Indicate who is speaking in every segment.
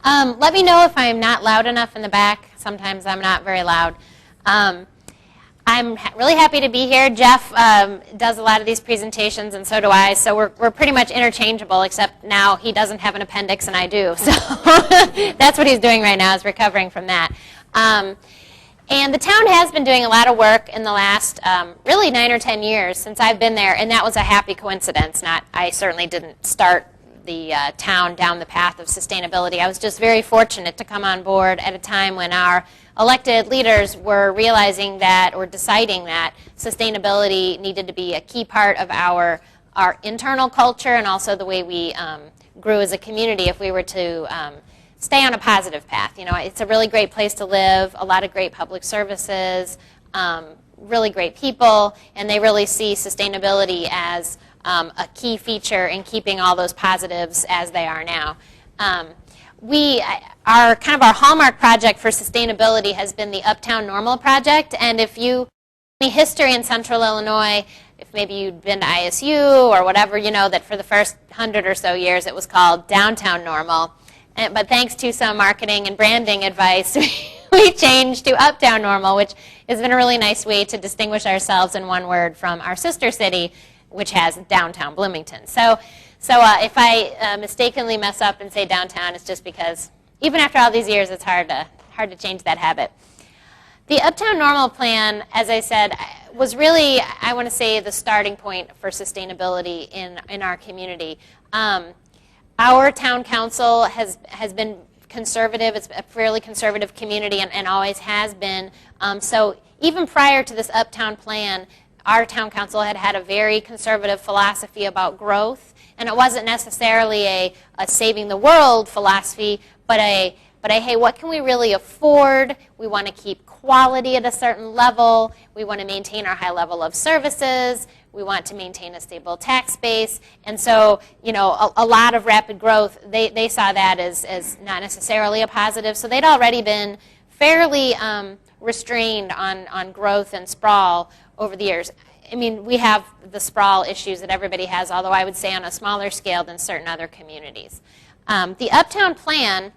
Speaker 1: Let me know if I'm not loud enough in the back. Sometimes I'm not very loud. I'm really happy to be here. Jeff does a lot of these presentations, and so do I, so we're pretty much interchangeable, except now he doesn't have an appendix and I do. So that's what he's doing right now, is recovering from that. And the town has been doing a lot of work in the last really 9 or 10 years since I've been there, and that was a happy coincidence. I certainly didn't start the town down the path of sustainability. I was just very fortunate to come on board at a time when our elected leaders were realizing that, or deciding that, sustainability needed to be a key part of our internal culture and also the way we grew as a community if we were to stay on a positive path. You know, it's a really great place to live, a lot of great public services, really great people, and they really see sustainability as a key feature in keeping all those positives as they are now. Our hallmark project for sustainability has been the Uptown Normal project, and if you any history in Central Illinois, if maybe you'd been to ISU or whatever, you know that for the first 100 or so years it was called Downtown Normal, but thanks to some marketing and branding advice, we changed to Uptown Normal, which has been a really nice way to distinguish ourselves in one word from our sister city, which has downtown Bloomington. So if I mistakenly mess up and say downtown, it's just because even after all these years, it's hard to change that habit. The Uptown Normal plan, as I said, was really, I want to say, the starting point for sustainability in our community. Our town council has been conservative. It's a fairly conservative community and always has been. So even prior to this Uptown plan, our town council had a very conservative philosophy about growth, and it wasn't necessarily a saving the world philosophy, but a hey, what can we really afford? We want to keep quality at a certain level. We want to maintain our high level of services. We want to maintain a stable tax base. And so, you know, a lot of rapid growth, they saw that as not necessarily a positive. So they'd already been fairly restrained on growth and sprawl over the years. I mean, we have the sprawl issues that everybody has, although I would say on a smaller scale than certain other communities. The Uptown plan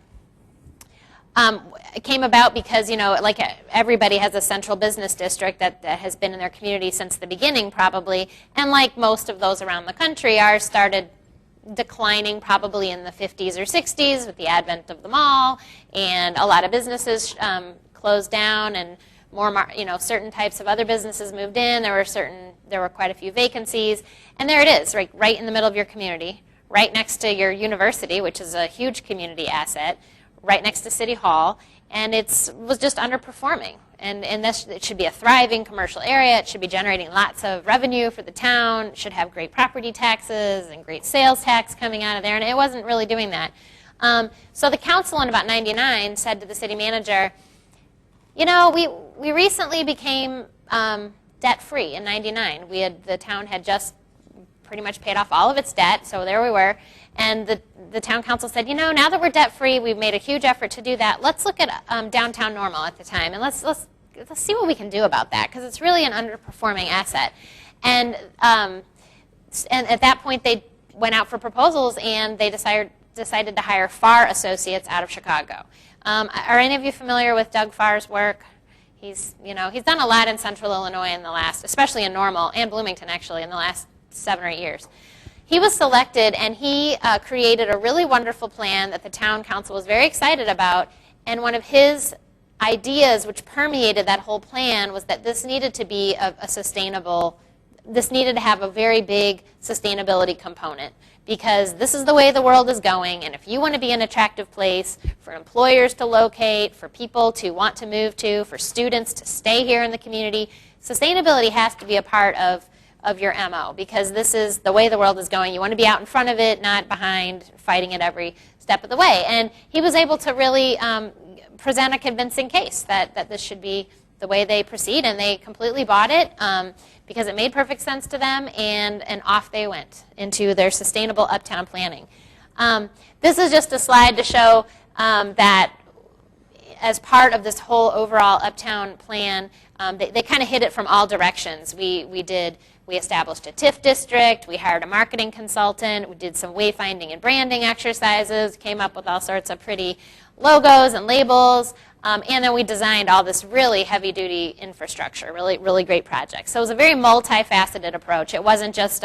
Speaker 1: came about because, you know, like everybody has a central business district that has been in their community since the beginning probably, and like most of those around the country, ours started declining probably in the 50s or 60s with the advent of the mall, and a lot of businesses closed down, and more, you know, certain types of other businesses moved in. There were quite a few vacancies, and there it is, right in the middle of your community, right next to your university, which is a huge community asset, right next to City Hall, and it was just underperforming. And it should be a thriving commercial area. It should be generating lots of revenue for the town. It should have great property taxes and great sales tax coming out of there, and it wasn't really doing that. So the council in about '99 said to the city manager, you know, we recently became debt-free in '99. The town had just pretty much paid off all of its debt, so there we were. And the town council said, you know, now that we're debt-free, we've made a huge effort to do that. Let's look at Downtown Normal at the time, and let's see what we can do about that, because it's really an underperforming asset. And at that point, they went out for proposals, and they decided to hire Farr Associates out of Chicago. Are any of you familiar with Doug Farr's work? He's done a lot in Central Illinois in the last, especially in Normal and Bloomington actually, in the last 7 or 8 years. He was selected, and he created a really wonderful plan that the town council was very excited about, and one of his ideas which permeated that whole plan was that this needed to be this needed to have a very big sustainability component, because this is the way the world is going, and if you want to be an attractive place for employers to locate, for people to want to move to, for students to stay here in the community, sustainability has to be a part of your MO, because this is the way the world is going. You want to be out in front of it, not behind, fighting it every step of the way. And he was able to really present a convincing case that this should be the way they proceed, and they completely bought it because it made perfect sense to them, and off they went into their sustainable uptown planning. This is just a slide to show that as part of this whole overall Uptown plan, they kind of hit it from all directions. We established a TIF district, we hired a marketing consultant, we did some wayfinding and branding exercises, came up with all sorts of pretty logos and labels, and then we designed all this really heavy-duty infrastructure, really great projects. So it was a very multifaceted approach. It wasn't just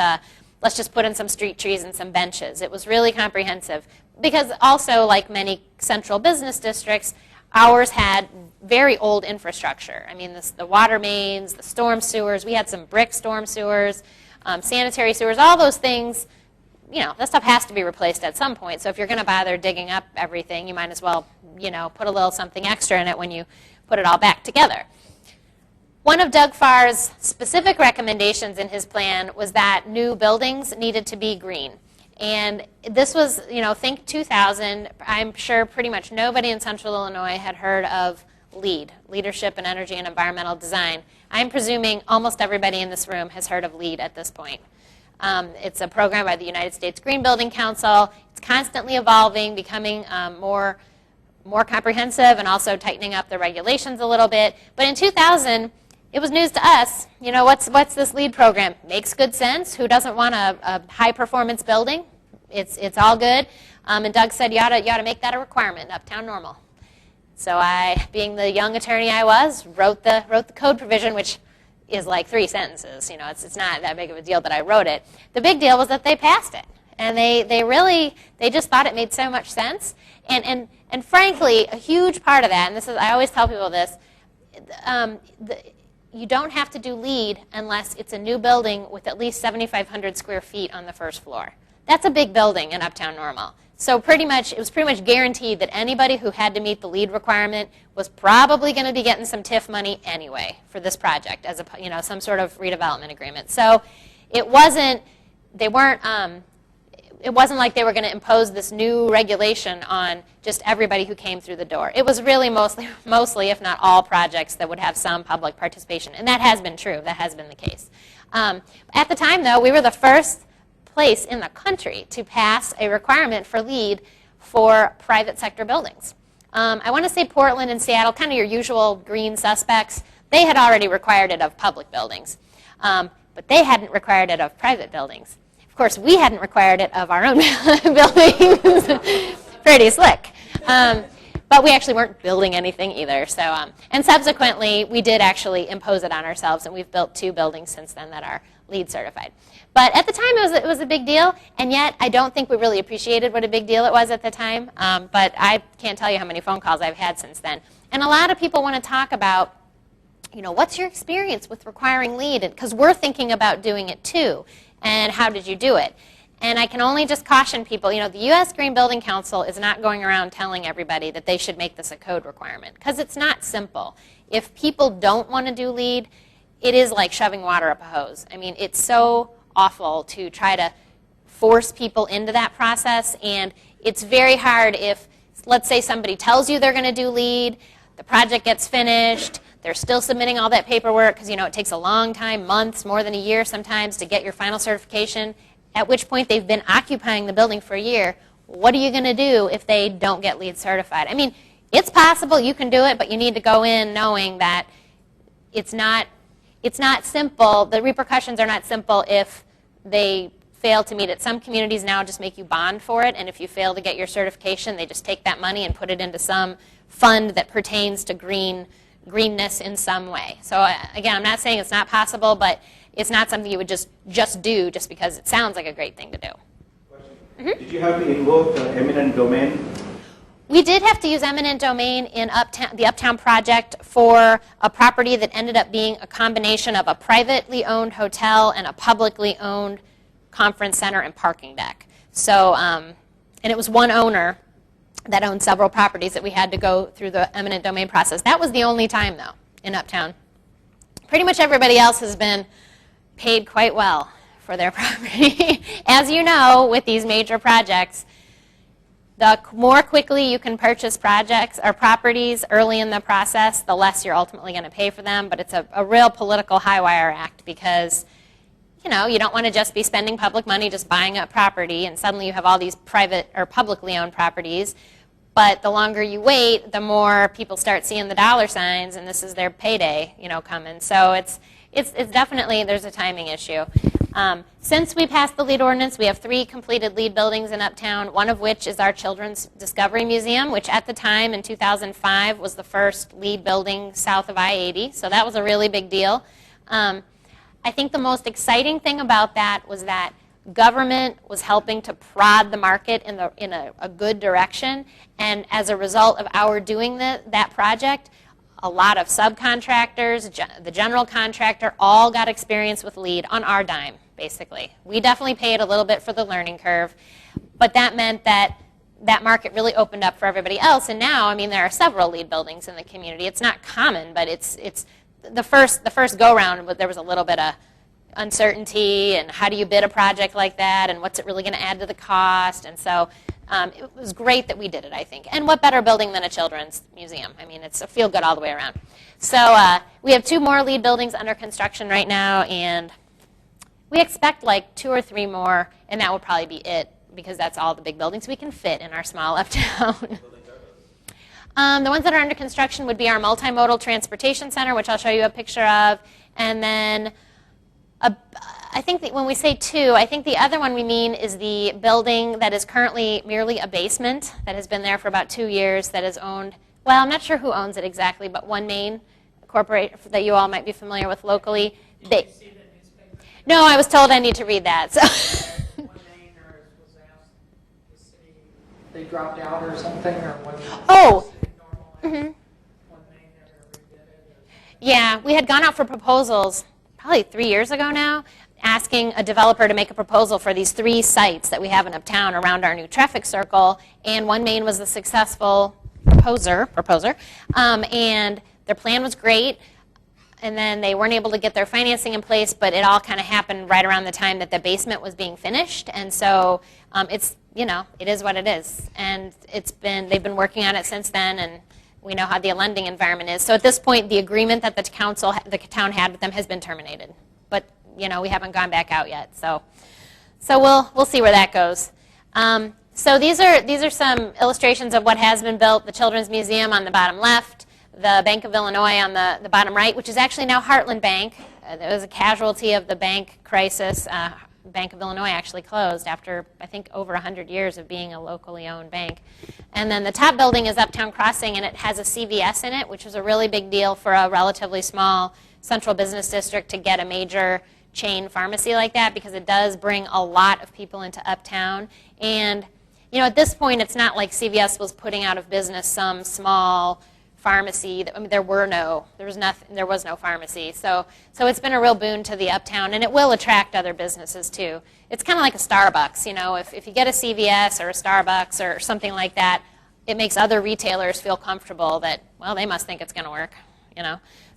Speaker 1: let's just put in some street trees and some benches. It was really comprehensive because also, like many central business districts, ours had very old infrastructure. I mean, the water mains, the storm sewers. We had some brick storm sewers, sanitary sewers, all those things. You know, that stuff has to be replaced at some point. So if you're going to bother digging up everything, you might as well, you know, put a little something extra in it when you put it all back together. One of Doug Farr's specific recommendations in his plan was that new buildings needed to be green. And this was, you know, think 2000. I'm sure pretty much nobody in Central Illinois had heard of LEED, Leadership in Energy and Environmental Design. I'm presuming almost everybody in this room has heard of LEED at this point. It's a program by the United States Green Building Council. It's constantly evolving, becoming more comprehensive, and also tightening up the regulations a little bit. But in 2000, it was news to us. You know, what's this LEED program? Makes good sense. Who doesn't want a high-performance building? It's all good. And Doug said you ought to make that a requirement, Uptown Normal. So I, being the young attorney I was, wrote the code provision, which is like 3 sentences. You know, it's not that big of a deal that I wrote it. The big deal was that they passed it, and they just thought it made so much sense. And frankly, a huge part of that, and this is, I always tell people this, you don't have to do LEED unless it's a new building with at least 7,500 square feet on the first floor. That's a big building in Uptown Normal. So it was pretty much guaranteed that anybody who had to meet the LEED requirement was probably going to be getting some TIF money anyway for this project, as some sort of redevelopment agreement. So it wasn't like they were going to impose this new regulation on just everybody who came through the door. It was really mostly, if not all, projects that would have some public participation, and that has been true. That has been the case. At the time, though, we were the first place in the country to pass a requirement for LEED for private sector buildings. I want to say Portland and Seattle, kind of your usual green suspects, they had already required it of public buildings, but they hadn't required it of private buildings. Of course, we hadn't required it of our own buildings. Pretty slick. But we actually weren't building anything either. So, and subsequently, we did actually impose it on ourselves, and we've built 2 buildings since then that are LEED certified. But at the time, it was a big deal, and yet I don't think we really appreciated what a big deal it was at the time. But I can't tell you how many phone calls I've had since then. And a lot of people want to talk about, you know, what's your experience with requiring LEED? Because we're thinking about doing it too. And how did you do it? And I can only just caution people, you know, the U.S. Green Building Council is not going around telling everybody that they should make this a code requirement, because it's not simple. If people don't want to do LEED, it is like shoving water up a hose. I mean, it's so awful to try to force people into that process, and it's very hard if, let's say somebody tells you they're going to do LEED, the project gets finished, they're still submitting all that paperwork, because, you know, it takes a long time, months, more than a year sometimes, to get your final certification, at which point they've been occupying the building for a year. What are you going to do if they don't get LEED certified? I mean, it's possible, you can do it, but you need to go in knowing that it's not simple. The repercussions are not simple if they fail to meet it. Some communities now just make you bond for it, and if you fail to get your certification, they just take that money and put it into some fund that pertains to greenness in some way. So again, I'm not saying it's not possible, but it's not something you would just do just because it sounds like a great thing to do.
Speaker 2: Mm-hmm. Did you have to invoke eminent domain?
Speaker 1: We did have to use eminent domain in the Uptown project for a property that ended up being a combination of a privately owned hotel and a publicly owned conference center and parking deck. So, and it was one owner that owned several properties that we had to go through the eminent domain process. That was the only time, though, in Uptown. Pretty much everybody else has been paid quite well for their property. As you know, with these major projects, the more quickly you can purchase projects or properties early in the process, the less you're ultimately going to pay for them. But it's a real political high wire act because, you know, you don't want to just be spending public money just buying up property and suddenly you have all these private or publicly owned properties. But the longer you wait, the more people start seeing the dollar signs, and this is their payday, coming. So it's definitely, there's a timing issue. Since we passed the LEED ordinance, we have 3 completed LEED buildings in Uptown, one of which is our Children's Discovery Museum, which at the time in 2005 was the first LEED building south of I-80. So that was a really big deal. I think the most exciting thing about that was that government was helping to prod the market in a good direction, and as a result of our doing that project, a lot of subcontractors, the general contractor, all got experience with LEED on our dime, basically. We definitely paid a little bit for the learning curve, but that meant that market really opened up for everybody else, and now, I mean, there are several LEED buildings in the community. It's not common, but it's the first go-round, there was a little bit of uncertainty, and how do you bid a project like that, and what's it really going to add to the cost, and so it was great that we did it, I think. And what better building than a children's museum? I mean, it's a feel-good all the way around. So we have 2 more LEED buildings under construction right now, and we expect like 2 or 3 more, and that will probably be it, because that's all the big buildings we can fit in our small Uptown. The ones that are under construction would be our Multimodal Transportation Center, which I'll show you a picture of, and then I think that when we say 2, I think the other one we mean is the building that is currently merely a basement that has been there for about 2 years, that is owned, well, I'm not sure who owns it exactly, but One Main Corporate that you all might be familiar with locally.
Speaker 3: Did you see the newspaper?
Speaker 1: No, I was told I need to read that. So.
Speaker 3: One Main was asked the city, they dropped out or something, or what?
Speaker 1: Oh.
Speaker 3: One Main never redid it.
Speaker 1: Yeah, we had gone out for proposals probably 3 years ago now, asking a developer to make a proposal for these 3 sites that we have in Uptown around our new traffic circle, and One Main was the successful proposer, and their plan was great, and then they weren't able to get their financing in place, but it all kind of happened right around the time that the basement was being finished, and so it's, it is what it is, and they've been working on it since then, and we know how the lending environment is. So at this point, the agreement that the town had with them has been terminated. But we haven't gone back out yet. So we'll see where that goes. So these are some illustrations of what has been built. The Children's Museum on the bottom left, the Bank of Illinois on the bottom right, which is actually now Heartland Bank. It was a casualty of the bank crisis. Bank of Illinois actually closed after, I think, over 100 years of being a locally owned bank. And then the top building is Uptown Crossing, and it has a CVS in it, which is a really big deal for a relatively small central business district to get a major chain pharmacy like that, because it does bring a lot of people into Uptown. And at this point, it's not like CVS was putting out of business some small pharmacy. I mean, there was no pharmacy. So it's been a real boon to the Uptown, and it will attract other businesses too. It's kind of like a Starbucks, if you get a CVS or a Starbucks or something like that, it makes other retailers feel comfortable that, well, they must think it's going to work,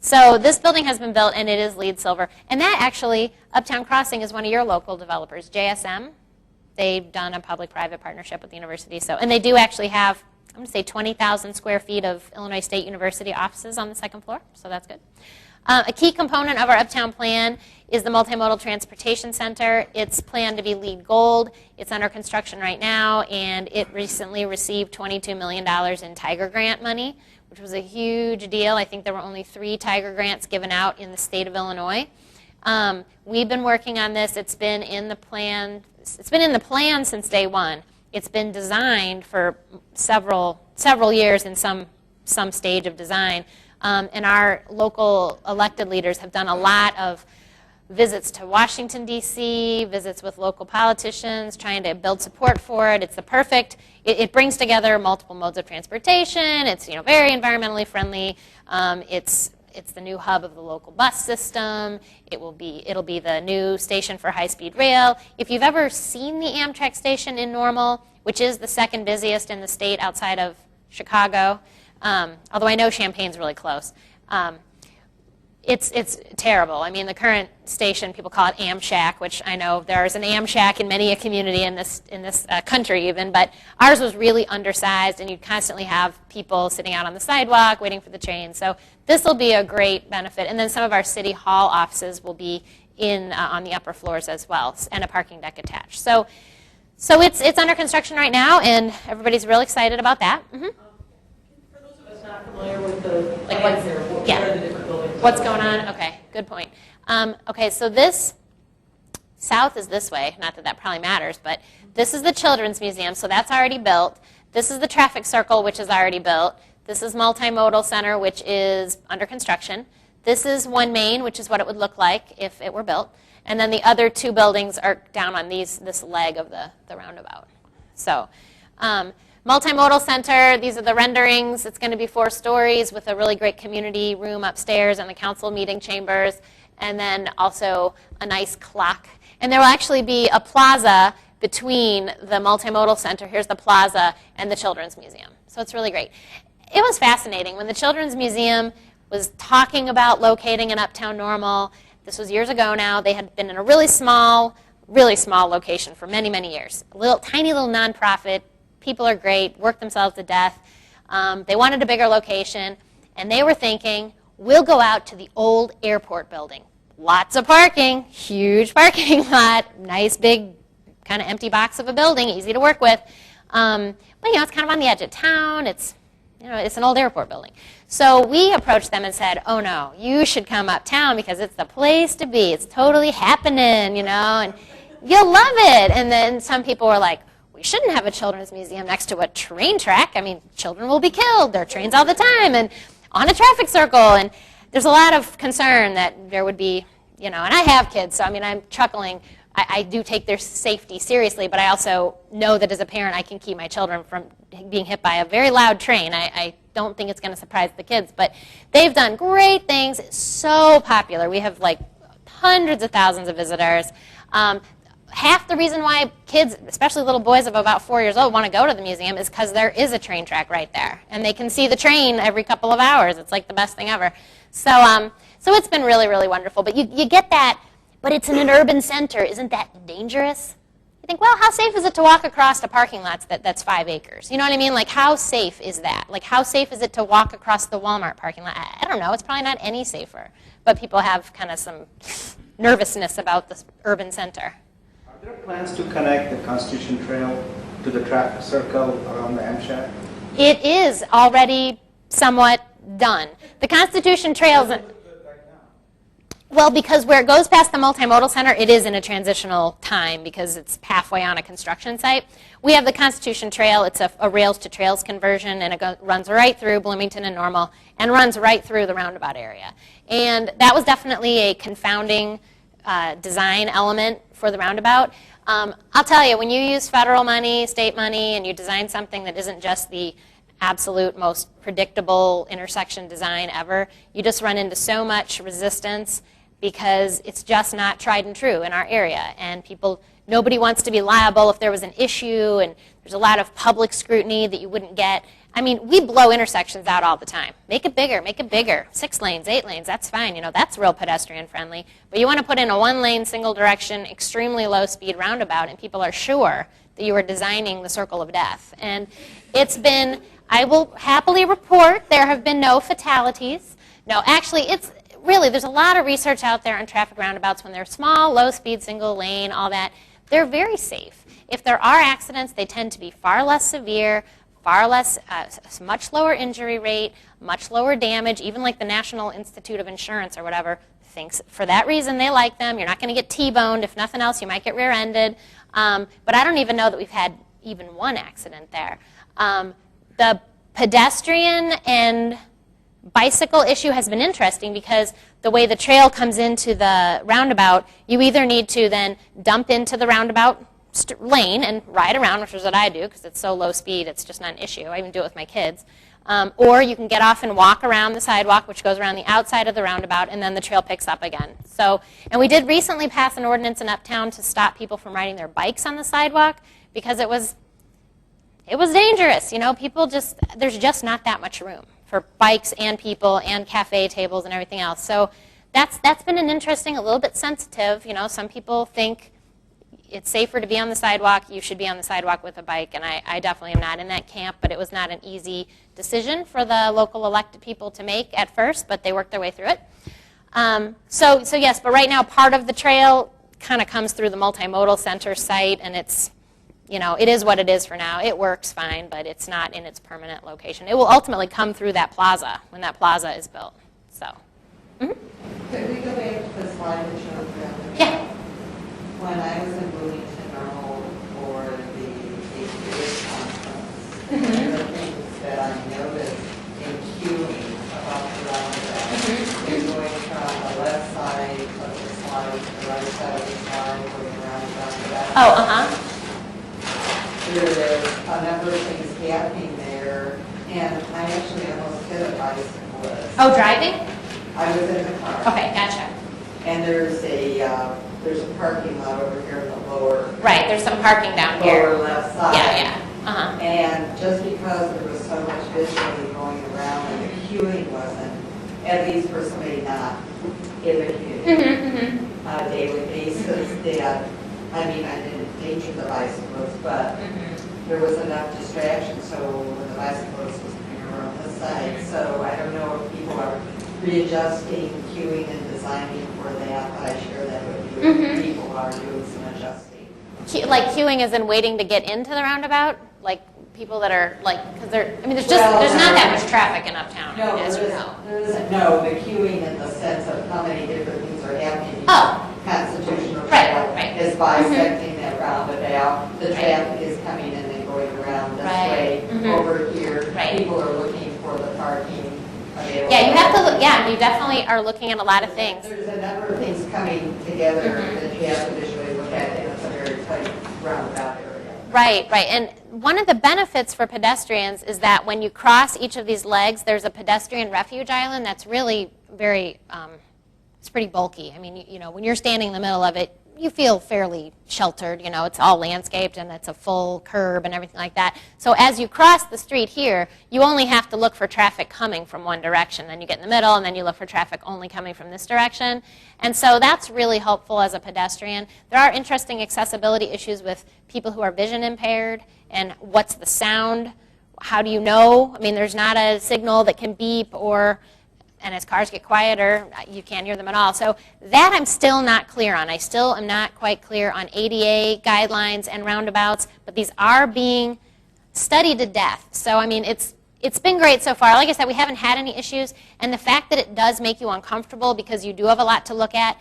Speaker 1: So this building has been built, and it is LEED Silver. And that actually, Uptown Crossing is one of your local developers, JSM. They've done a public-private partnership with the university. And they do actually have, I'm going to say 20,000 square feet of Illinois State University offices on the 2nd floor, so that's good. A key component of our Uptown plan is the Multimodal Transportation Center. It's planned to be LEED Gold. It's under construction right now, and it recently received $22 million in Tiger Grant money, which was a huge deal. I think there were only 3 Tiger Grants given out in the state of Illinois. We've been working on this. It's been in the plan. It's been in the plan since day one. It's been designed for several years in some stage of design. And our local elected leaders have done a lot of visits to Washington, D.C., visits with local politicians, trying to build support for it. It's the perfect, it brings together multiple modes of transportation. It's very environmentally friendly. It's the new hub of the local bus system. It'll be the new station for high-speed rail. If you've ever seen the Amtrak station in Normal, which is the 2nd busiest in the state outside of Chicago, although I know Champaign's really close, it's terrible. I mean, the current station, people call it Amshack, which I know there's an Amshack in many a community in this country even, but ours was really undersized, and you'd constantly have people sitting out on the sidewalk waiting for the train. So this will be a great benefit. And then some of our city hall offices will be on the upper floors as well, and a parking deck attached. So So it's under construction right now, and everybody's real excited about that.
Speaker 3: For those of us not familiar with the
Speaker 1: Like
Speaker 3: plans
Speaker 1: what's-
Speaker 3: there, what
Speaker 1: yeah.
Speaker 3: are the different buildings?
Speaker 1: What's going on? Okay, good point. Okay, so this south is this way. Not that that probably matters, but this is the Children's Museum, so that's already built. This is the traffic circle, which is already built. This is Multimodal Center, which is under construction. This is 1 Main, which is what it would look like if it were built. And then the other 2 buildings are down on this leg of the roundabout. So Multimodal Center, these are the renderings. It's going to be 4 stories with a really great community room upstairs and the council meeting chambers, and then also a nice clock. And there will actually be a plaza between the Multimodal Center, here's the plaza, and the Children's Museum. So it's really great. It was fascinating. When the Children's Museum was talking about locating in Uptown Normal, this was years ago now, they had been in a really small location for many, many years. A tiny little nonprofit. People are great, work themselves to death. They wanted a bigger location, and they were thinking, we'll go out to the old airport building. Lots of parking, huge parking lot, nice big kind of empty box of a building, easy to work with. But it's kind of on the edge of town. It's an old airport building. So we approached them and said, oh no, you should come uptown because it's the place to be. It's totally happening, and you'll love it. And then some people were like, we shouldn't have a children's museum next to a train track. I mean, children will be killed. There are trains all the time and on a traffic circle. And there's a lot of concern that there would be, and I have kids, so I'm chuckling. I do take their safety seriously, but I also know that as a parent I can keep my children from being hit by a very loud train. I don't think it's going to surprise the kids, but they've done great things. It's so popular. We have like hundreds of thousands of visitors. Half the reason why kids, especially little boys of about 4 years old, want to go to the museum is because there is a train track right there, and they can see the train every couple of hours. It's like the best thing ever. So it's been really, really wonderful. But you get that. But it's in an urban center. Isn't that dangerous? You think, well, how safe is it to walk across a parking lot that's 5 acres? You know what I mean? Like, how safe is that? Like, how safe is it to walk across the Walmart parking lot? I don't know. It's probably not any safer. But people have kind of some nervousness about this urban center.
Speaker 2: Are there plans to connect the Constitution Trail to the traffic circle around the MSHAC?
Speaker 1: It is already somewhat done. The Constitution Trail's... Well, because where it goes past the Multimodal Center, it is in a transitional time because it's halfway on a construction site. We have the Constitution Trail. It's a rails to trails conversion, and it runs right through Bloomington and Normal and runs right through the roundabout area. And that was definitely a confounding design element for the roundabout. I'll tell you, when you use federal money, state money, and you design something that isn't just the absolute most predictable intersection design ever, you just run into so much resistance because it's just not tried and true in our area. And nobody wants to be liable if there was an issue, and there's a lot of public scrutiny that you wouldn't get. I mean, we blow intersections out all the time. Make it bigger, make it bigger. 6 lanes, 8 lanes, that's fine. That's real pedestrian friendly. But you want to put in a 1-lane, single direction, extremely low speed roundabout, and people are sure that you are designing the circle of death. And it's been, I will happily report, there have been no fatalities. No, actually, there's a lot of research out there on traffic roundabouts when they're small, low speed, single lane, all that. They're very safe. If there are accidents, they tend to be far less severe, far less, much lower injury rate, much lower damage. Even like the National Institute of Insurance or whatever thinks for that reason they like them. You're not going to get T-boned. If nothing else, you might get rear-ended. But I don't even know that we've had even one accident there. The pedestrian and bicycle issue has been interesting because the way the trail comes into the roundabout, you either need to then dump into the roundabout lane and ride around, which is what I do because it's so low speed, it's just not an issue. I even do it with my kids. Or you can get off and walk around the sidewalk, which goes around the outside of the roundabout, and then the trail picks up again. And we did recently pass an ordinance in Uptown to stop people from riding their bikes on the sidewalk because it was dangerous. There's just not that much room for bikes and people and cafe tables and everything else. So that's been an interesting, a little bit sensitive. Some people think it's safer to be on the sidewalk. You should be on the sidewalk with a bike, and I definitely am not in that camp, but it was not an easy decision for the local elected people to make at first, but they worked their way through it. So yes, but right now part of the trail kind of comes through the Multimodal Center site, and it's you know, it is what it is for now. It works fine, but it's not in its permanent location. It will ultimately come through that plaza when that plaza is built. So,
Speaker 4: Could we go back to the slide that showed the
Speaker 1: yeah.
Speaker 4: When I was in Bloomington Normal for the HBA conference, one of the things that I noticed in queuing about the roundabout is going from the left side of the slide to the right side of the slide, going around the roundabout.
Speaker 1: Oh, uh-huh.
Speaker 4: There is a number of things happening there, and I actually almost hit a bicyclist.
Speaker 1: Oh, driving?
Speaker 4: I was in the car.
Speaker 1: Okay, gotcha.
Speaker 4: And there's a parking lot over here in the lower.
Speaker 1: Right, there's some parking down here.
Speaker 4: Lower left side.
Speaker 1: Yeah. Uh-huh.
Speaker 4: And just because there was so much visually going around and the queuing wasn't, at least for somebody not in the community on a daily basis, that, I mean, I didn't endanger the bicyclists, but there was enough distraction, so when the bicyclist was coming around this side, so I don't know if people are readjusting queuing and designing for that, but I share that with you. If people are doing some adjusting.
Speaker 1: Like queuing is in waiting to get into the roundabout? Like people that are like, because there's not that much traffic in Uptown,
Speaker 4: No,
Speaker 1: as you know.
Speaker 4: there isn't, no, the queuing in the sense of how many different things are happening.
Speaker 1: Oh.
Speaker 4: Constitutional
Speaker 1: Right,
Speaker 4: trail
Speaker 1: right.
Speaker 4: is bisecting that roundabout. The traffic is coming in and going around this way. Over here,
Speaker 1: Right.
Speaker 4: people are looking for the parking available.
Speaker 1: Yeah, you have to look, yeah, you definitely are looking at a lot of things.
Speaker 4: There's a number of things coming together that you have to visually look at, and it's a very tight roundabout area.
Speaker 1: Right. And one of the benefits for pedestrians is that when you cross each of these legs, there's a pedestrian refuge island that's really very, it's pretty bulky. I mean, you know, when you're standing in the middle of it, you feel fairly sheltered. You know, it's all landscaped and it's a full curb and everything like that. So as you cross the street here, you only have to look for traffic coming from one direction. Then you get in the middle and then you look for traffic only coming from this direction. And so that's really helpful as a pedestrian. There are interesting accessibility issues with people who are vision impaired and what's the sound? How do you know? I mean, there's not a signal that can beep and as cars get quieter, you can't hear them at all. So that I'm still not clear on. I still am not quite clear on ADA guidelines and roundabouts, but these are being studied to death. So, I mean, it's been great so far. Like I said, we haven't had any issues, and the fact that it does make you uncomfortable because you do have a lot to look at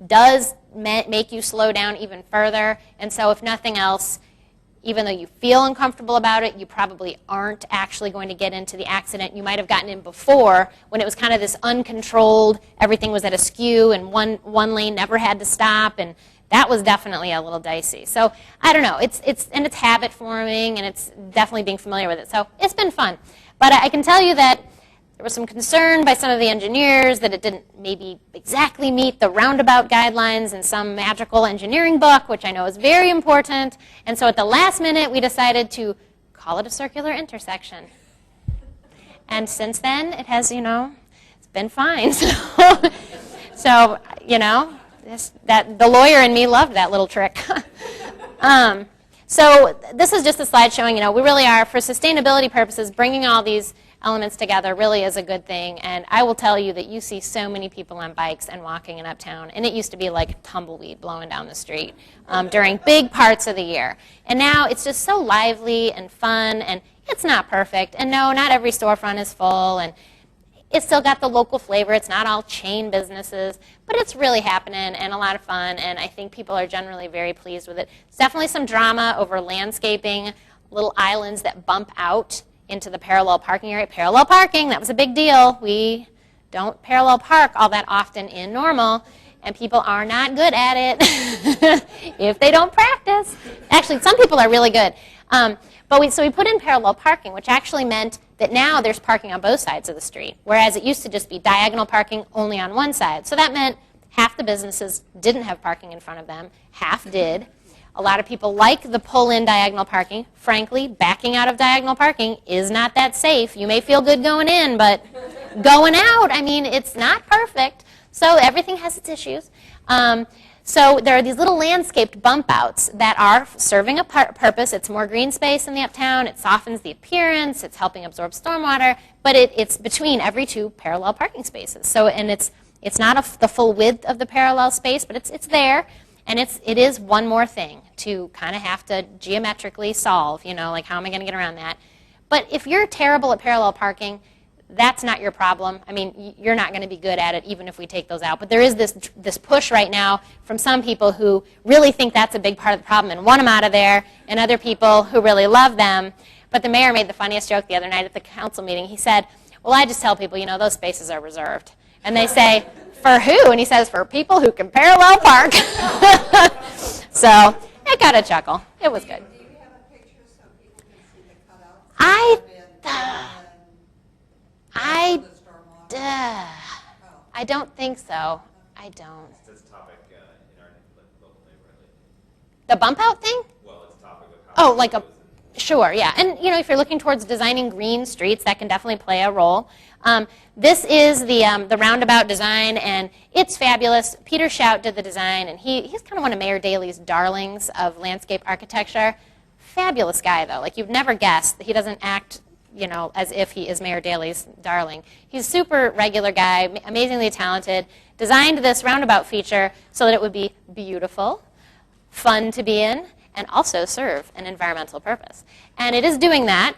Speaker 1: does make you slow down even further. And so if nothing else, even though you feel uncomfortable about it, you probably aren't actually going to get into the accident you might have gotten in before when it was kind of this uncontrolled, everything was at a skew and one lane never had to stop, and that was definitely a little dicey. So I don't know, it's habit forming and it's definitely being familiar with it. So it's been fun. But I can tell you that there was some concern by some of the engineers that it didn't maybe exactly meet the roundabout guidelines in some magical engineering book, which I know is very important. And so at the last minute, we decided to call it a circular intersection. And since then, it has, it's been fine. So the lawyer in me loved that little trick. So this is just a slide showing, we really are, for sustainability purposes, bringing all these elements together really is a good thing. And I will tell you that you see so many people on bikes and walking in Uptown. And it used to be like tumbleweed blowing down the street during big parts of the year. And now it's just so lively and fun. And it's not perfect. And no, not every storefront is full. And it's still got the local flavor. It's not all chain businesses. But it's really happening and a lot of fun. And I think people are generally very pleased with it. It's definitely some drama over landscaping, little islands that bump out into the parallel parking area. Parallel parking, that was a big deal. We don't parallel park all that often in Normal, and people are not good at it if they don't practice. Actually, some people are really good. So we put in parallel parking, which actually meant that now there's parking on both sides of the street, whereas it used to just be diagonal parking only on one side. So that meant half the businesses didn't have parking in front of them, half did. A lot of people like the pull-in diagonal parking. Frankly, backing out of diagonal parking is not that safe. You may feel good going in, but going out, it's not perfect. So everything has its issues. So there are these little landscaped bump outs that are serving a purpose. It's more green space in the Uptown. It softens the appearance. It's helping absorb stormwater. But it's between every two parallel parking spaces. So, and it's not the full width of the parallel space, but it's there. And it is one more thing to kind of have to geometrically solve, like how am I going to get around that? But if you're terrible at parallel parking, that's not your problem. I mean, you're not going to be good at it even if we take those out. But there is this push right now from some people who really think that's a big part of the problem and want them out of there, and other people who really love them. But the mayor made the funniest joke the other night at the council meeting. He said, well, I just tell people, those spaces are reserved. And they say, for who? And he says, for people who can parallel park. So I got a chuckle. It was good.
Speaker 4: Do you have a picture so people can see the cutouts?
Speaker 1: I don't think so. I don't.
Speaker 5: It's a topic in our local neighborhood.
Speaker 1: The bump out thing?
Speaker 5: Well, it's a topic of how.
Speaker 1: Oh, like a, sure, yeah. And, if you're looking towards designing green streets, that can definitely play a role. This is the Roundabout Design, and it's fabulous. Peter Shout did the design, and he's kind of one of Mayor Daley's darlings of landscape architecture. Fabulous guy, though. Like, you'd never guess that he doesn't act, as if he is Mayor Daley's darling. He's a super regular guy, amazingly talented, designed this roundabout feature so that it would be beautiful, fun to be in, and also serve an environmental purpose. And it is doing that.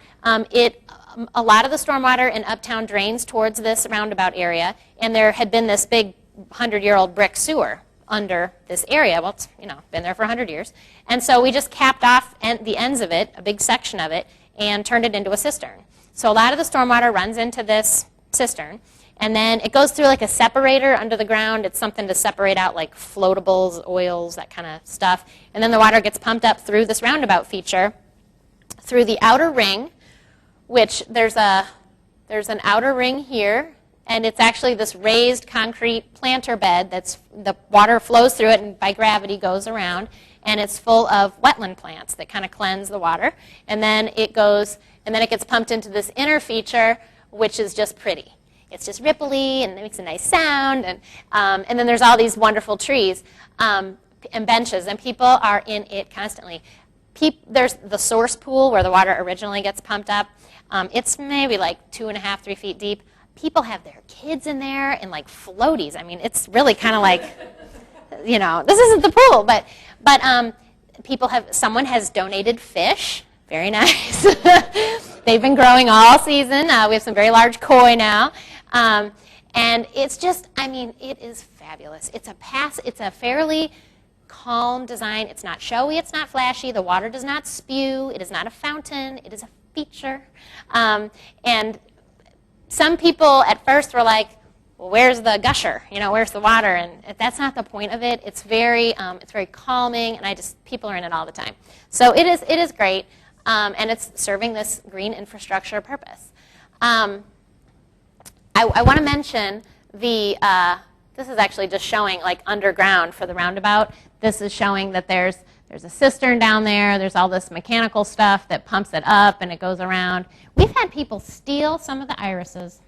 Speaker 1: A lot of the stormwater in Uptown drains towards this roundabout area, and there had been this big 100-year-old brick sewer under this area. Well, it's been there for 100 years. And so we just capped off the ends of it, a big section of it, and turned it into a cistern. So a lot of the stormwater runs into this cistern, and then it goes through like a separator under the ground. It's something to separate out like floatables, oils, that kind of stuff. And then the water gets pumped up through this roundabout feature, through the outer ring, which there's an outer ring here, and it's actually this raised concrete planter bed that's, the water flows through it and by gravity goes around, and it's full of wetland plants that kind of cleanse the water. And then it gets pumped into this inner feature, which is just pretty. It's just ripply, and it makes a nice sound, and then there's all these wonderful trees and benches, and people are in it constantly. There's the source pool where the water originally gets pumped up. It's maybe like 2.5, 3 feet deep. People have their kids in there and like floaties. I mean, it's really kind of like, this isn't the pool, but someone has donated fish. Very nice. They've been growing all season. We have some very large koi now. And it's just, it is fabulous. It's a fairly calm design. It's not showy, it's not flashy. The water does not spew. It is not a fountain. It is a feature. And some people at first were like, well, where's the gusher? Where's the water? And that's not the point of it. It's very calming, and people are in it all the time. So it is great, and it's serving this green infrastructure purpose. I want to mention this is actually just showing like underground for the roundabout. This is showing that there's a cistern down there. There's all this mechanical stuff that pumps it up and it goes around. We've had people steal some of the irises.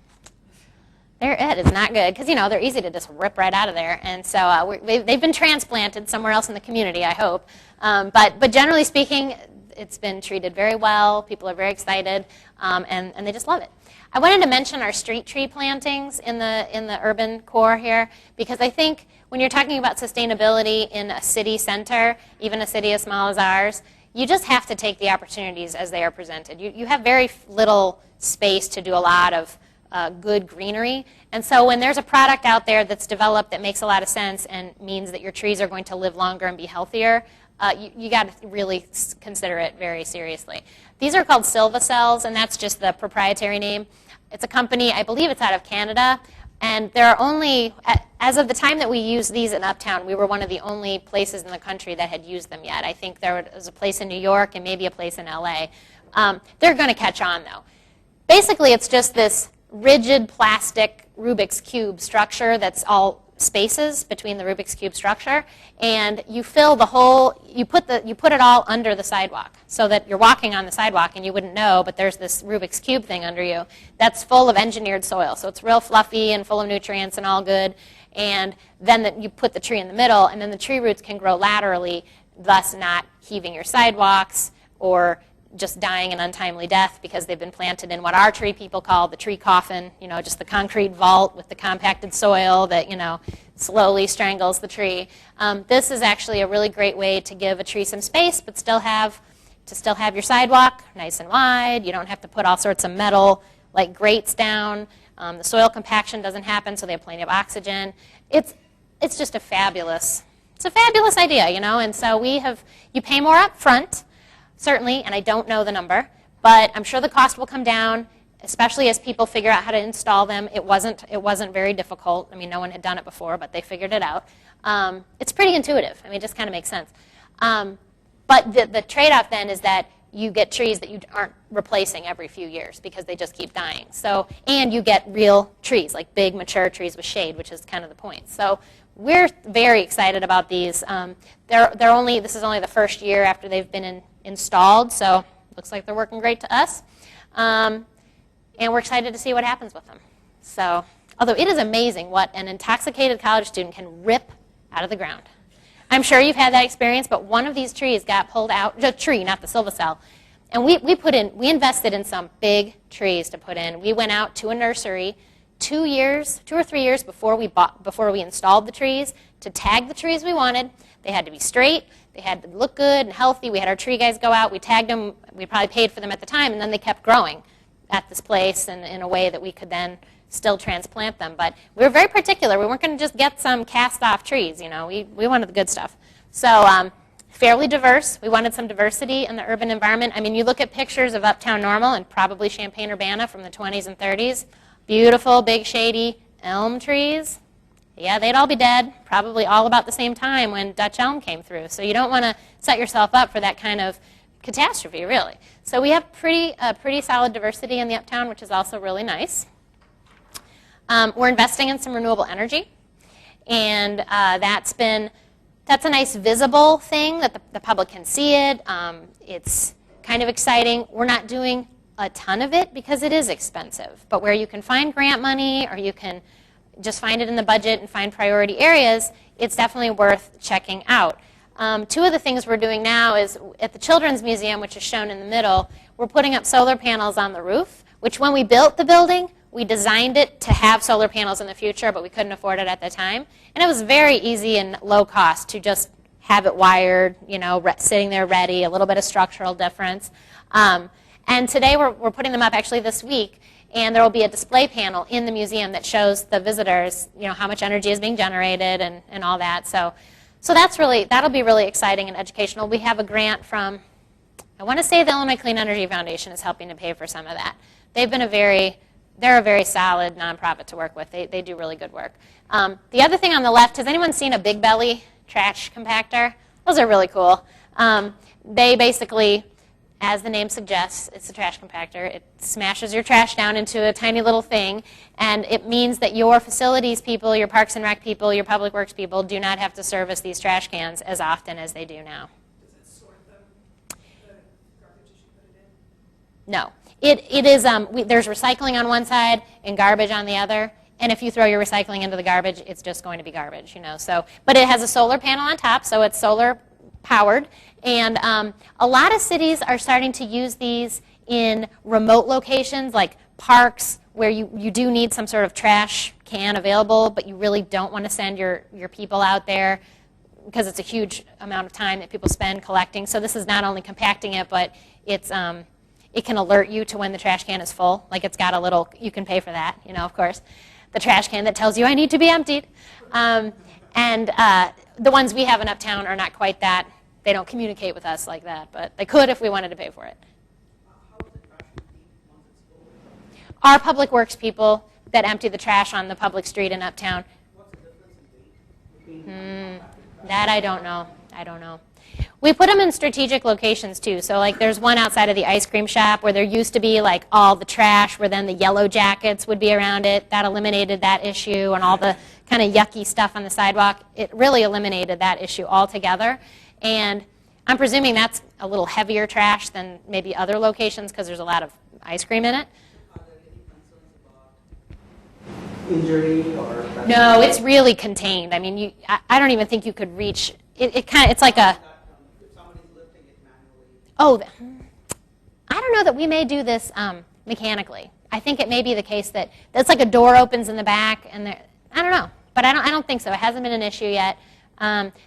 Speaker 1: It is not good because, they're easy to just rip right out of there. And so they've been transplanted somewhere else in the community, I hope. But generally speaking, it's been treated very well. People are very excited, and they just love it. I wanted to mention our street tree plantings in the urban core here, because I think when you're talking about sustainability in a city center, even a city as small as ours, you just have to take the opportunities as they are presented. You have very little space to do a lot of good greenery, and so when there's a product out there that's developed that makes a lot of sense and means that your trees are going to live longer and be healthier, you got to really consider it very seriously. These are called Silvacells, and that's just the proprietary name. It's a company, I believe it's out of Canada, and there are only, as of the time that we used these in Uptown, we were one of the only places in the country that had used them yet. I think there was a place in New York and maybe a place in LA. They're going to catch on, though. Basically, it's just this rigid plastic Rubik's Cube structure that's all spaces between the Rubik's Cube structure, and you fill the whole, you put it all under the sidewalk so that you're walking on the sidewalk and you wouldn't know, but there's this Rubik's Cube thing under you that's full of engineered soil. So it's real fluffy and full of nutrients and all good, and then you put the tree in the middle, and then the tree roots can grow laterally, thus not heaving your sidewalks or just dying an untimely death because they've been planted in what our tree people call the tree coffin, just the concrete vault with the compacted soil that, slowly strangles the tree. This is actually a really great way to give a tree some space, but still have your sidewalk nice and wide. You don't have to put all sorts of metal like grates down. The soil compaction doesn't happen, so they have plenty of oxygen. It's just a fabulous idea, you know. And so you pay more up front, certainly, and I don't know the number, but I'm sure the cost will come down, especially as people figure out how to install them. It wasn't very difficult. I mean, no one had done it before, but they figured it out. It's pretty intuitive. I mean, it just kind of makes sense. But the trade-off then is that you get trees that you aren't replacing every few years because they just keep dying. So, and you get real trees, like big mature trees with shade, which is kind of the point. So we're very excited about these. This is only the first year after they've been installed, so looks like they're working great to us. And we're excited to see what happens with them. So, although it is amazing what an intoxicated college student can rip out of the ground. I'm sure you've had that experience, but one of these trees got pulled out, the tree, not the silvocell, and we invested in some big trees to put in. We went out to a nursery 2 or 3 years before we installed the trees to tag the trees we wanted. They had to be straight, they had to look good and healthy. We had our tree guys go out, we tagged them, we probably paid for them at the time, and then they kept growing at this place and in a way that we could then still transplant them. But we were very particular. We weren't going to just get some cast-off trees, you know. We wanted the good stuff. So fairly diverse. We wanted some diversity in the urban environment. I mean, you look at pictures of Uptown Normal and probably Champaign-Urbana from the 20s and 30s. Beautiful, big, shady elm trees. Yeah, they'd all be dead, probably all about the same time when Dutch elm came through. So you don't want to set yourself up for that kind of catastrophe, really. So we have pretty solid diversity in the Uptown, which is also really nice. We're investing in some renewable energy, and that's a nice visible thing that the public can see it. It's kind of exciting. We're not doing a ton of it because it is expensive, but where you can find grant money or you can just find it in the budget and find priority areas, it's definitely worth checking out. Two of the things we're doing now is at the Children's Museum, which is shown in the middle, we're putting up solar panels on the roof, which when we built the building, we designed it to have solar panels in the future, but we couldn't afford it at the time. And it was very easy and low cost to just have it wired, you know, sitting there ready, a little bit of structural difference. And today we're putting them up actually this week, and there will be a display panel in the museum that shows the visitors, you know, how much energy is being generated and all that. So that'll be really exciting and educational. We have a grant from, I want to say the Illinois Clean Energy Foundation is helping to pay for some of that. They're a very solid nonprofit to work with. They do really good work. The other thing on the left, has anyone seen a Big Belly trash compactor? Those are really cool. They basically, as the name suggests, it's a trash compactor. It smashes your trash down into a tiny little thing, and it means that your facilities people, your Parks and Rec people, your Public Works people do not have to service these trash cans as often as they do now.
Speaker 3: Does it sort them, the garbage as you put it in?
Speaker 1: No. It is, there's recycling on one side and garbage on the other, and if you throw your recycling into the garbage, it's just going to be garbage, you know. So, but it has a solar panel on top, so it's solar powered, and a lot of cities are starting to use these in remote locations like parks where you do need some sort of trash can available, but you really don't want to send your people out there because it's a huge amount of time that people spend collecting. So this is not only compacting it, but it can alert you to when the trash can is full. Like it's got a little, you can pay for that, you know, of course. The trash can that tells you I need to be emptied. And the ones we have in Uptown are not quite that. They don't communicate with us like that, but they could if we wanted to pay for it.
Speaker 3: How is the trash emptied once it's full?
Speaker 1: Our Public Works people that empty the trash on the public street in Uptown.
Speaker 3: What's the difference in weight between
Speaker 1: That I don't know. We put them in strategic locations too. So like there's one outside of the ice cream shop where there used to be like all the trash where then the yellow jackets would be around it. That eliminated that issue, and all the kind of yucky stuff on the sidewalk. It really eliminated that issue altogether. And I'm presuming that's a little heavier trash than maybe other locations because there's a lot of ice cream in it.
Speaker 3: Are there any concerns about injury or?
Speaker 1: No, it's really contained. I mean, I don't even think you could reach. It's like a.
Speaker 3: If somebody's lifting it manually.
Speaker 1: Oh, I don't know that we may do this mechanically. I think it may be the case that it's like a door opens in the back, and I don't know. but I don't think so. It hasn't been an issue yet.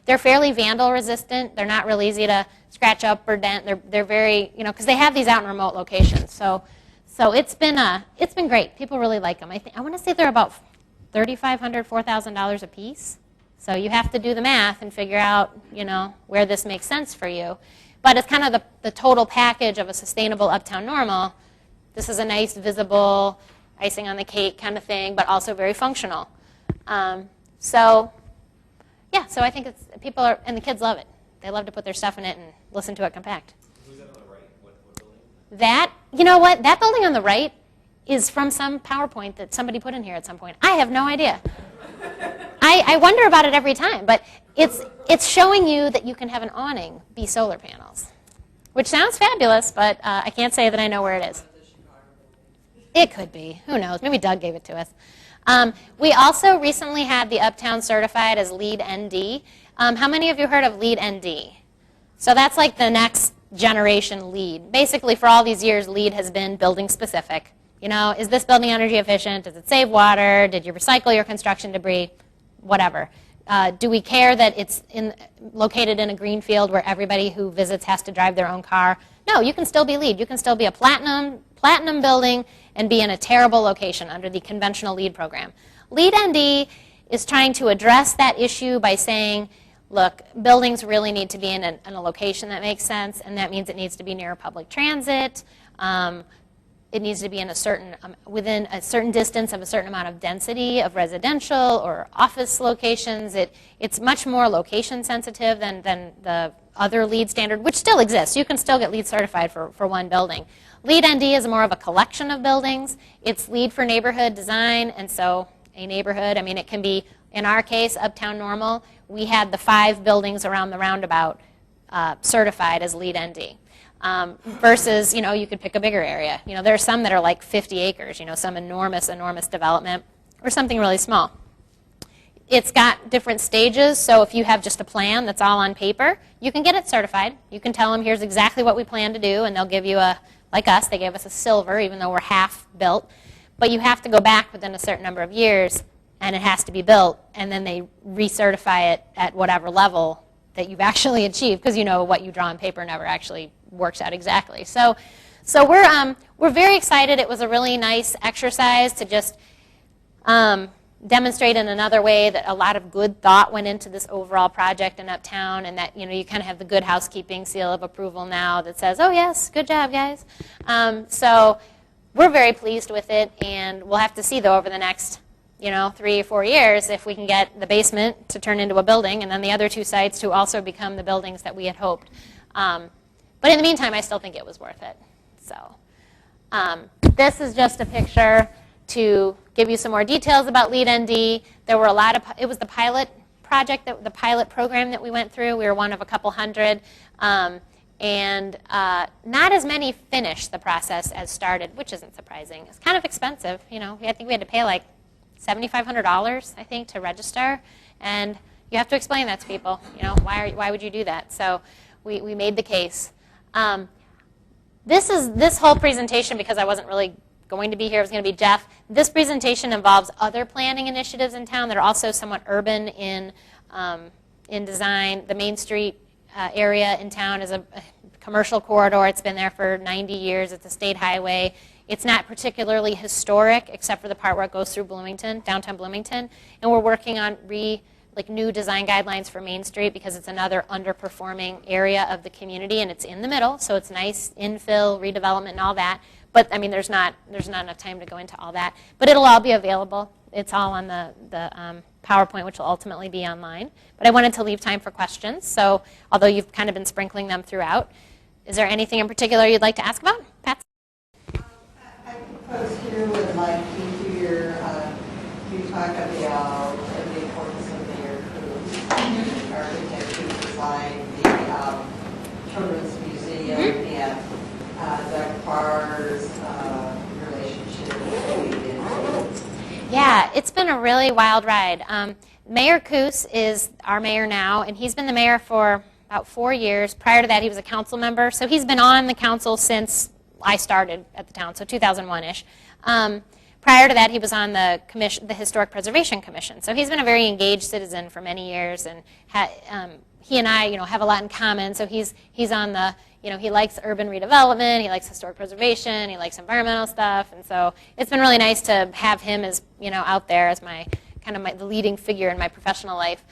Speaker 1: They're fairly vandal resistant. They're not real easy to scratch up or dent. They're very, because they have these out in remote locations. So it's been great. People really like them. I want to say they're about $3,500, $4,000 a piece. So you have to do the math and figure out, where this makes sense for you. But it's kind of the total package of a sustainable Uptown Normal. This is a nice, visible, icing on the cake kind of thing, but also very functional. So I think people are, and the kids love it. They love to put their stuff in it and listen to it compact.
Speaker 5: Who's that on the right? What building?
Speaker 1: That, you know what? That building on the right is from some PowerPoint that somebody put in here at some point. I have no idea. I wonder about it every time, but it's showing you that you can have an awning be solar panels, which sounds fabulous, but I can't say that I know where it is. It could be. Who knows? Maybe Doug gave it to us. We also recently had the Uptown certified as LEED ND. How many of you heard of LEED ND? So that's like the next generation LEED. Basically, for all these years, LEED has been building specific. Is this building energy efficient? Does it save water? Did you recycle your construction debris? Whatever. Do we care that it's located in a green field where everybody who visits has to drive their own car? No, you can still be LEED. You can still be a platinum building and be in a terrible location under the conventional LEED program. LEED ND is trying to address that issue by saying, look, buildings really need to be in a location that makes sense, and that means it needs to be near public transit. It needs to be in within a certain distance of a certain amount of density of residential or office locations. It's much more location sensitive than the other LEED standard, which still exists. You can still get LEED certified for one building. LEED ND is more of a collection of buildings. It's LEED for neighborhood design, and so a neighborhood, it can be, in our case, Uptown Normal, we had the 5 buildings around the roundabout certified as LEED ND. Versus, you could pick a bigger area. There are some that are like 50 acres, some enormous development, or something really small. It's got different stages, so if you have just a plan that's all on paper, you can get it certified. You can tell them, here's exactly what we plan to do, and they'll give you like us, they gave us a silver, even though we're half built. But you have to go back within a certain number of years, and it has to be built, and then they recertify it at whatever level that you've actually achieved, because what you draw on paper never actually works out exactly. So we're very excited. It was a really nice exercise to just demonstrate in another way that a lot of good thought went into this overall project in Uptown, and that you kind of have the good housekeeping seal of approval now that says, oh yes, good job guys. So we're very pleased with it, and we'll have to see though over the next 3 or 4 years if we can get the basement to turn into a building, and then the other 2 sites to also become the buildings that we had hoped. But in the meantime, I still think it was worth it. So this is just a picture to give you some more details about LEED ND. There were it was the pilot project, the pilot program that we went through. We were one of a couple hundred. And not as many finished the process as started, which isn't surprising. It's kind of expensive. I think we had to pay like $7,500, I think, to register. And you have to explain that to people. Why would you do that? So we made the case. This whole presentation, because I wasn't really going to be here, it was going to be Jeff. This presentation involves other planning initiatives in town that are also somewhat urban in design. The Main Street area in town is a commercial corridor. It's been there for 90 years. It's a state highway. It's not particularly historic, except for the part where it goes through Bloomington, downtown Bloomington. And we're working on new design guidelines for Main Street because it's another underperforming area of the community, and it's in the middle, so it's nice infill, redevelopment, and all that. But there's not enough time to go into all that. But it'll all be available. It's all on the PowerPoint, which will ultimately be online. But I wanted to leave time for questions. So although you've kind of been sprinkling them throughout, is there anything in particular you'd like to ask about, Pat?
Speaker 4: I propose here would like to hear you talk about the importance of their architecture design, the Children's Museum, and Doug Farr's relationship with
Speaker 1: Yeah, it's been a really wild ride. Mayor Coos is our mayor now, and he's been the mayor for about 4 years. Prior to that, he was a council member, so he's been on the council since I started at the town, so 2001-ish. prior to that, he was on the Historic Preservation Commission. So he's been a very engaged citizen for many years, and he and I, have a lot in common. So he's on the, he likes urban redevelopment, he likes historic preservation, he likes environmental stuff, and so it's been really nice to have him as, out there as the leading figure in my professional life.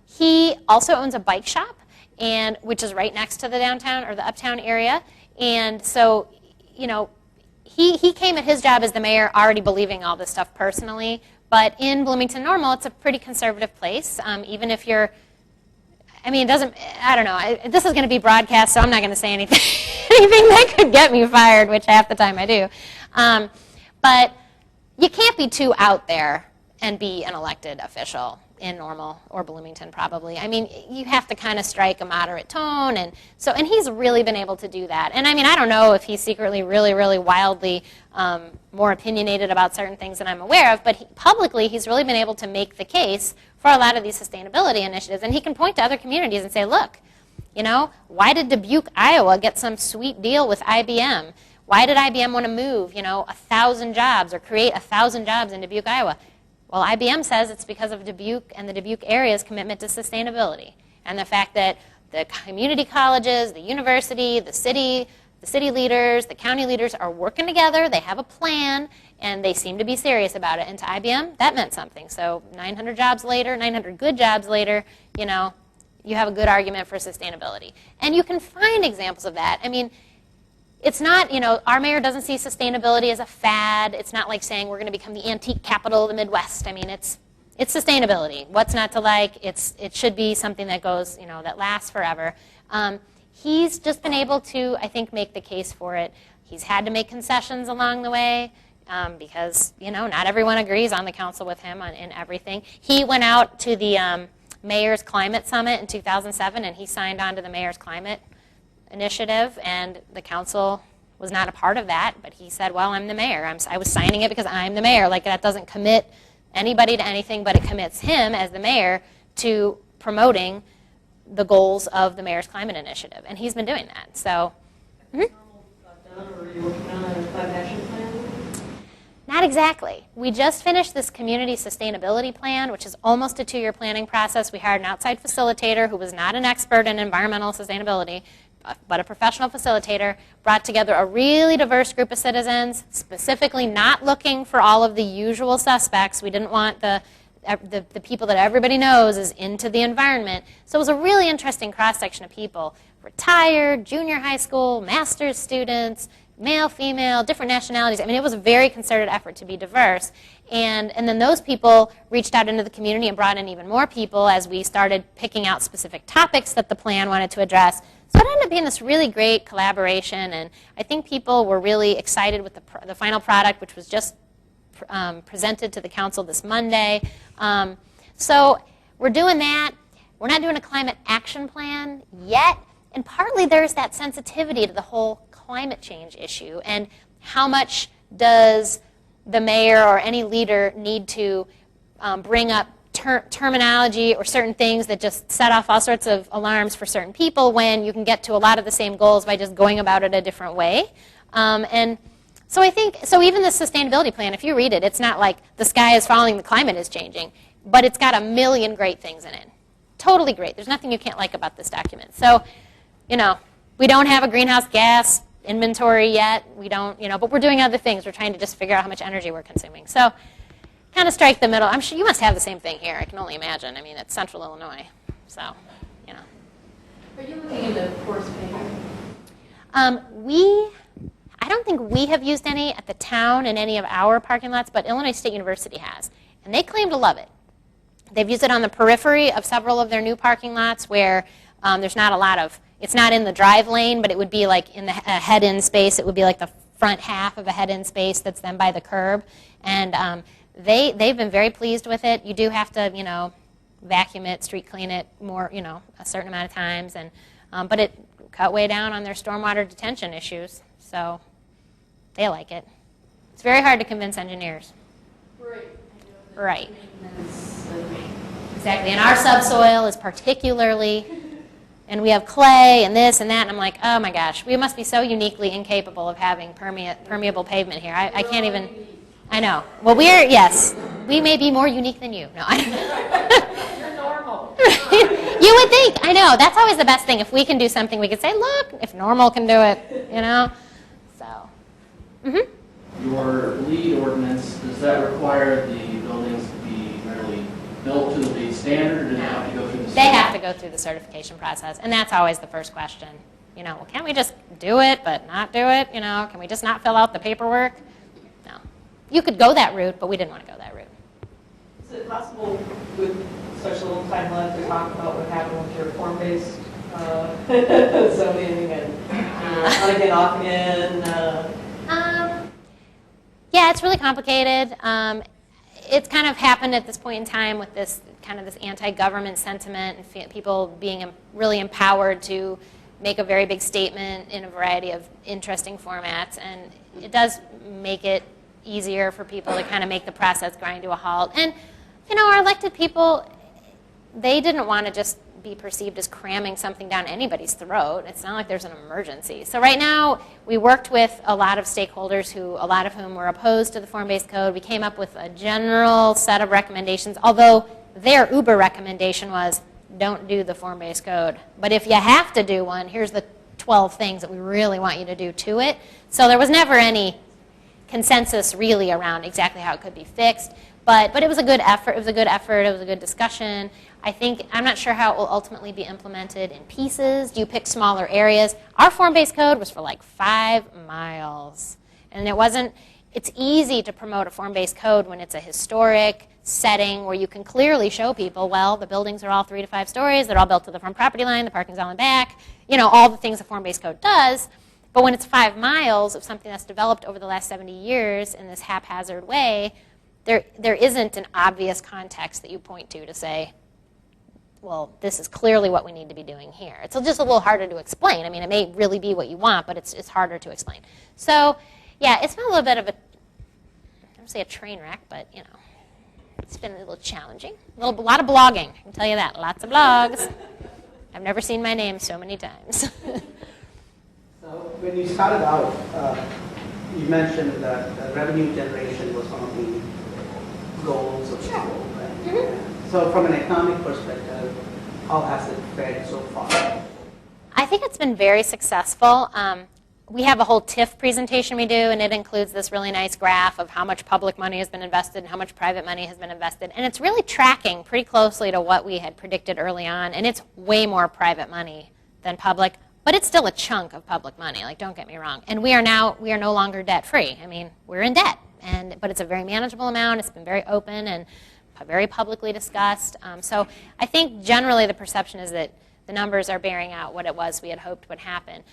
Speaker 1: He also owns a bike shop, which is right next to the downtown or the Uptown area, and so, he came at his job as the mayor already believing all this stuff personally, but in Bloomington Normal, it's a pretty conservative place, even if you're, it doesn't, I don't know, this is going to be broadcast, so I'm not going to say anything that could get me fired, which half the time I do. But you can't be too out there and be an elected official in Normal or Bloomington, probably. You have to kind of strike a moderate tone, and he's really been able to do that. And I don't know if he's secretly really, really wildly more opinionated about certain things than I'm aware of, but publicly he's really been able to make the case for a lot of these sustainability initiatives, and he can point to other communities and say, look, why did Dubuque, Iowa get some sweet deal with IBM? Why did IBM want to move, 1,000 jobs or create 1,000 jobs in Dubuque, Iowa? Well, IBM says it's because of Dubuque and the Dubuque area's commitment to sustainability and the fact that the community colleges, the university, the city leaders, the county leaders are working together, they have a plan, and they seem to be serious about it. And to IBM, that meant something. So 900 jobs later, 900 good jobs later, you have a good argument for sustainability. And you can find examples of that. It's not, our mayor doesn't see sustainability as a fad. It's not like saying we're going to become the antique capital of the Midwest. It's sustainability. What's not to like? It should be something that goes, that lasts forever. He's just been able to, I think, make the case for it. He's had to make concessions along the way because, not everyone agrees on the council with him in everything. He went out to the Mayor's Climate Summit in 2007, and he signed on to the Mayor's Climate Initiative, and the council was not a part of that, but he said, well, I'm the mayor. I was signing it because I'm the mayor. Like, that doesn't commit anybody to anything, but it commits him as the mayor to promoting the goals of the Mayor's Climate Initiative, and he's been doing that. So,
Speaker 6: Are you working on a climate action plan?
Speaker 1: not exactly. We just finished this community sustainability plan, which is almost a 2-year planning process. We hired an outside facilitator who was not an expert in environmental sustainability, but a professional facilitator, brought together a really diverse group of citizens, specifically not looking for all of the usual suspects. We didn't want the people that everybody knows is into the environment. So it was a really interesting cross-section of people. Retired, junior high school, master's students, male, female, different nationalities. It was a very concerted effort to be diverse. And then those people reached out into the community and brought in even more people as we started picking out specific topics that the plan wanted to address. So it ended up being this really great collaboration, and I think people were really excited with the final product, which was just presented to the council this Monday. So we're doing that. We're not doing a climate action plan yet, and partly there's that sensitivity to the whole climate change issue, and how much does the mayor or any leader need to bring up terminology or certain things that just set off all sorts of alarms for certain people when you can get to a lot of the same goals by just going about it a different way. And so I think, even the sustainability plan, if you read it, it's not like the sky is falling, the climate is changing, but it's got a million great things in it. Totally great. There's nothing you can't like about this document. So, we don't have a greenhouse gas inventory yet. We don't, but we're doing other things. We're trying to just figure out how much energy we're consuming. So, kind of strike the middle. I'm sure you must have the same thing here. I can only imagine. It's central Illinois. So,
Speaker 6: Are you looking into forest paving?
Speaker 1: I don't think we have used any at the town in any of our parking lots, but Illinois State University has. And they claim to love it. They've used it on the periphery of several of their new parking lots where there's not a lot of, it's not in the drive lane, but it would be like in the head-in space. It would be like the front half of a head-in space that's then by the curb. And they've been very pleased with it. You do have to, vacuum it, street clean it more, a certain amount of times. And but it cut way down on their stormwater detention issues. So they like it. It's very hard to convince engineers.
Speaker 6: Right.
Speaker 1: Right. Exactly. And our subsoil is particularly, and we have clay and this and that, and I'm like, oh my gosh, we must be so uniquely incapable of having permeable pavement here. I can't even, I know. Well, yes, we may be more unique than you. No, I don't know.
Speaker 3: You're normal.
Speaker 1: You would think. I know. That's always the best thing. If we can do something, we could say, look, if normal can do it, you know? So,
Speaker 7: Your lead ordinance, does that require the buildings to be merely built to the lead standard, or do they have to go through the
Speaker 1: They have to go through the certification process, and that's always the first question. You know, well, can't we just do it but not do it? You know, can we just not fill out the paperwork? No. You could go that route, but we didn't want to go that route.
Speaker 6: Is it possible with such little time left to talk about what happened with your form-based zoning and on again, off again?
Speaker 1: Yeah, it's really complicated. It's kind of happened at this point in time with this kind of this anti-government sentiment and people being really empowered to make a very big statement in a variety of interesting formats, and it does make it easier for people to kind of make the process grind to a halt. And, you know, our elected people, they didn't want to just be perceived as cramming something down anybody's throat. It's not like there's an emergency. So right now, we worked with a lot of stakeholders a lot of whom were opposed to the form-based code. We came up with a general set of recommendations, although their uber recommendation was, don't do the form-based code. But if you have to do one, here's the 12 things that we really want you to do to it. So there was never any consensus really around exactly how it could be fixed. But it was a good effort. It was a good effort. It was a good discussion. I'm not sure how it will ultimately be implemented in pieces. Do you pick smaller areas? Our form-based code was for like 5 miles. And it's easy to promote a form-based code when it's a historic setting where you can clearly show people, well, the buildings are all 3 to 5 stories, they're all built to the front property line, the parking's all in back, you know, all the things a form-based code does. But when it's 5 miles of something that's developed over the last 70 years in this haphazard way, there isn't an obvious context that you point to say, well, this is clearly what we need to be doing here. It's just a little harder to explain. I mean, it may really be what you want, but it's harder to explain. So, yeah, it's been a little bit of I don't say a train wreck, but, you know, it's been a little challenging. A lot of blogging, I can tell you that. Lots of blogs. I've never seen my name so many times.
Speaker 2: So when you started out, you mentioned that revenue generation was one of the goals of the school, right?
Speaker 1: Mm-hmm.
Speaker 2: So from an economic perspective, how has it fared so far?
Speaker 1: I think it's been very successful. We have a whole TIF presentation we do, and it includes this really nice graph of how much public money has been invested and how much private money has been invested. And it's really tracking pretty closely to what we had predicted early on, and it's way more private money than public, but it's still a chunk of public money, like, don't get me wrong. And we are no longer debt-free. I mean, we're in debt, but it's a very manageable amount. It's been very open and very publicly discussed. So I think generally the perception is that the numbers are bearing out what it was we had hoped would happen.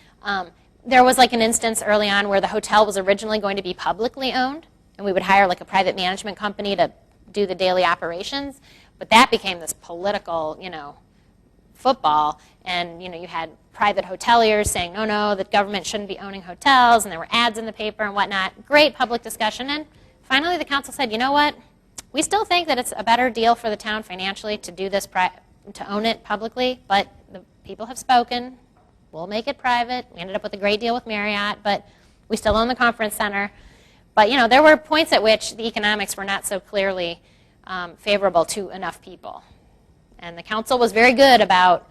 Speaker 1: There was like an instance early on where the hotel was originally going to be publicly owned, and we would hire like a private management company to do the daily operations, but that became this political, you know, football, and you know, you had private hoteliers saying, no, the government shouldn't be owning hotels, and there were ads in the paper and whatnot. Great public discussion, and finally the council said, you know what, we still think that it's a better deal for the town financially to do this, to own it publicly, but the people have spoken. We'll make it private. We ended up with a great deal with Marriott, but we still own the conference center. But, you know, there were points at which the economics were not so clearly favorable to enough people. And the council was very good about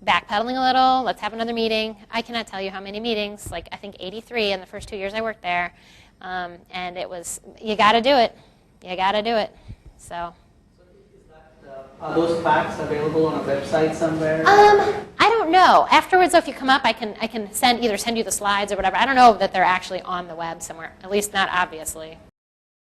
Speaker 1: backpedaling a little. Let's have another meeting. I cannot tell you how many meetings, like I think 83 in the first 2 years I worked there. And it was, you got to do it. You got to do it. So.
Speaker 2: Are those facts available on a website somewhere?
Speaker 1: I don't know. Afterwards, though, if you come up, I can either send you the slides or whatever. I don't know that they're actually on the web somewhere, at least not obviously.